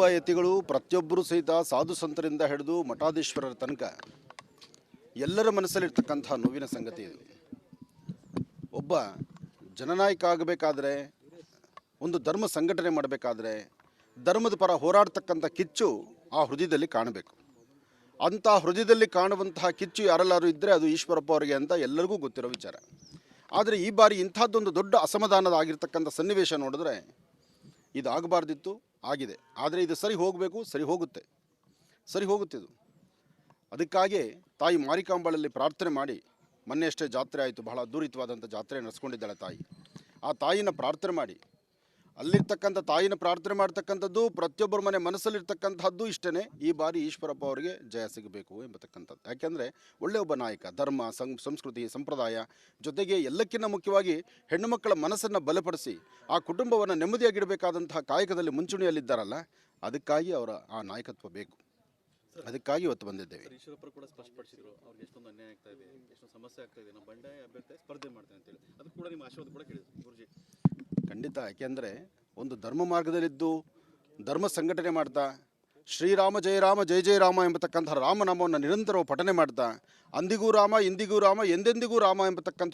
ಪ್ರತಿಯೊಬ್ಬ ಯತಿಗಳು ಪ್ರತಿಯೊಬ್ಬರು ಸಹಿತ ಸಾಧು ಸಂತರಿಂದ ಹಿಡಿದು ಮಠಾಧೀಶ್ವರರ ತನಕ ಎಲ್ಲರ ಮನಸ್ಸಲ್ಲಿರ್ತಕ್ಕಂಥ ನೋವಿನ ಸಂಗತಿ ಇದು. ಒಬ್ಬ ಜನನಾಯಕ ಆಗಬೇಕಾದ್ರೆ, ಒಂದು ಧರ್ಮ ಸಂಘಟನೆ ಮಾಡಬೇಕಾದ್ರೆ ಧರ್ಮದ ಪರ ಹೋರಾಡ್ತಕ್ಕಂಥ ಕಿಚ್ಚು ಆ ಹೃದಯದಲ್ಲಿ ಕಾಣಬೇಕು. ಅಂಥ ಹೃದಯದಲ್ಲಿ ಕಾಣುವಂತಹ ಕಿಚ್ಚು ಯಾರೆಲ್ಲರೂ ಇದ್ದರೆ ಅದು ಈಶ್ವರಪ್ಪ ಅವರಿಗೆ ಅಂತ ಎಲ್ಲರಿಗೂ ಗೊತ್ತಿರೋ ವಿಚಾರ. ಆದರೆ ಈ ಬಾರಿ ಇಂಥದ್ದೊಂದು ದೊಡ್ಡ ಅಸಮಾಧಾನದ ಆಗಿರ್ತಕ್ಕಂಥ ಸನ್ನಿವೇಶ ನೋಡಿದ್ರೆ ಇದಾಗಬಾರ್ದಿತ್ತು, ಆಗಿದೆ. ಆದರೆ ಇದು ಸರಿ ಹೋಗಬೇಕು, ಸರಿ ಹೋಗುತ್ತೆ ಇದು. ಅದಕ್ಕಾಗಿ ತಾಯಿ ಮಾರಿಕಾಂಬಾಳಲ್ಲಿ ಪ್ರಾರ್ಥನೆ ಮಾಡಿ, ಮೊನ್ನೆ ಅಷ್ಟೇ ಜಾತ್ರೆ ಆಯಿತು, ಬಹಳ ಅದ್ಧೂರಿತವಾದಂಥ ಜಾತ್ರೆ ನಡೆಸ್ಕೊಂಡಿದ್ದಾಳೆ ತಾಯಿ. ಆ ತಾಯಿನ ಪ್ರಾರ್ಥನೆ ಮಾಡಿ, ಅಲ್ಲಿರ್ತಕ್ಕಂಥ ತಾಯಿನ ಪ್ರಾರ್ಥನೆ ಮಾಡ್ತಕ್ಕಂಥದ್ದು ಪ್ರತಿಯೊಬ್ಬರ ಮನೆ ಮನಸ್ಸಲ್ಲಿರ್ತಕ್ಕಂಥದ್ದು ಇಷ್ಟೇ, ಈ ಬಾರಿ ಈಶ್ವರಪ್ಪ ಅವರಿಗೆ ಜಯ ಸಿಗಬೇಕು ಎಂಬತಕ್ಕಂಥದ್ದು. ಯಾಕೆಂದರೆ ಒಳ್ಳೆಯ ಒಬ್ಬ ನಾಯಕ, ಧರ್ಮ ಸಂಸ್ಕೃತಿ ಸಂಪ್ರದಾಯ ಜೊತೆಗೆ ಎಲ್ಲಕ್ಕಿಂತ ಮುಖ್ಯವಾಗಿ ಹೆಣ್ಣು ಮಕ್ಕಳ ಮನಸ್ಸನ್ನು ಬಲಪಡಿಸಿ ಆ ಕುಟುಂಬವನ್ನು ನೆಮ್ಮದಿಯಾಗಿಡಬೇಕಾದಂತಹ ಕಾಯಕದಲ್ಲಿ ಮುಂಚೂಣಿಯಲ್ಲಿದ್ದಾರಲ್ಲ, ಅದಕ್ಕಾಗಿ ಅವರ ಆ ನಾಯಕತ್ವ ಬೇಕು. ಅದಕ್ಕಾಗಿ ಇವತ್ತು ಬಂದಿದ್ದೇವೆ. ಈಶ್ವರಪ್ಪರು ಕೂಡ ಸ್ಪಷ್ಟಪಡಿಸಿದ್ರು, ಅವ್ರಿಗೆ ಎಷ್ಟೊಂದು ಅನ್ಯಾಯ ಆಗ್ತಾ ಇದೆ, ಎಷ್ಟೊಂದು ಸಮಸ್ಯೆ ಆಗ್ತಾ ಇದೆ, ನಾವು ಬಂಡಾಯ ಅಭ್ಯರ್ಥಿ ಸ್ಪರ್ಧೆ ಮಾಡ್ತೇನೆ ಅಂತೇಳಿ. ಅದು ಕೂಡ ನಿಮ್ಮ ಆಶೀರ್ವಾದ ಕೂಡ ಕೇಳಿದ್ರು ಗುರುಜಿ. ಖಂಡಿತ. ಯಾಕೆಂದರೆ ಒಂದು ಧರ್ಮ ಮಾರ್ಗದಲ್ಲಿದ್ದು ಧರ್ಮ ಸಂಘಟನೆ ಮಾಡ್ತಾ ಶ್ರೀರಾಮ ಜಯ ರಾಮ ಜಯ ಜಯ ರಾಮ ಎಂಬತಕ್ಕಂಥ ರಾಮನಾಮವನ್ನು ನಿರಂತರವಾಗಿ ಪಠನೆ ಮಾಡ್ತಾ ಅಂದಿಗೂ ರಾಮ ಇಂದಿಗೂ ರಾಮ ಎಂದೆಂದಿಗೂ ರಾಮ ಎಂಬತಕ್ಕಂಥ